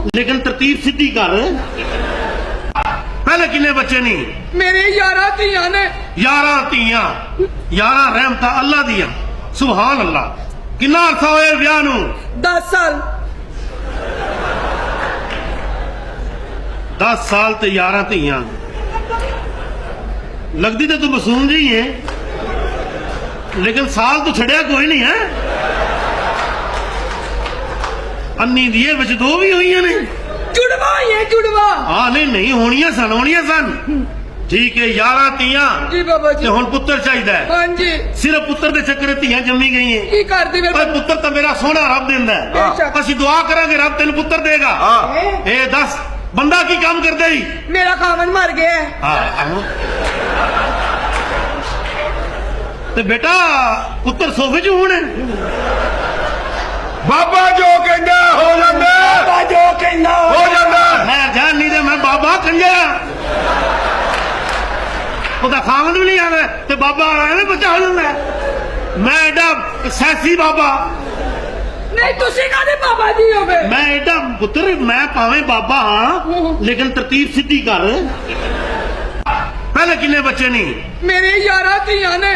लेकिन तरतीब सीधी कर। पहले किन्ने बच्चे नहीं? मेरे 11 ਧੀਆਂ ਨੇ। 11 ਧੀਆਂ, 11 रहमतां अल्लाह दियां। सुभान अल्लाह। किन्ना अरसा होया विआह नूं? 10 साल। 10 साल ते 11 ਧੀਆਂ। लगदी तो तू मासूम जी है, लेकिन साल तो छड़िया कोई नहीं है। अन्नी दिए विच 2 भी हुई ने। जुड़वा ये जुड़वा। हाँ नहीं होनियां सन। ठीक है 11 ਧੀਆਂ जी बाबा जी। ते हुण पुत्तर चाहिदा है। हाँ जी। सिर्फ पुत्तर दे चक्कर ਧੀਆਂ जम्मी गई हैं। की कर दी पर पुत्तर तो मेरा सोना रब दिंदा है। ਅਸੀਂ दुआ करांगे रब तेन पुत्तर देगा। ए दस बंदा की काम करदा ही? मेरा खामन मर गया है। ते बेटा पुत्तर सोफे च होने। बाबा जो कहंदा हो जांदा, बाबा जो कहना हो जांदा। मैं जान नहीं दे, मैं बाबा कंजरा ਉਹਦਾ ਖਾਮਨ ਵੀ ਨਹੀਂ ਆਵੇ ਤੇ ਬਾਬਾ ਐਵੇਂ ਬਚਾ ਲੈਂਦਾ। ਮੈਂ ਐਡਾ ਸੈਸੀ ਬਾਬਾ नहीं तुसी कादे बाबा जी हो गए। मैं एडा पुत्र, मैं भावें बाबा हाँ लेकिन तरतीब सीधी कर। पहले किन्ने बच्चे नहीं? मेरे 11 ਧੀਆਂ ने।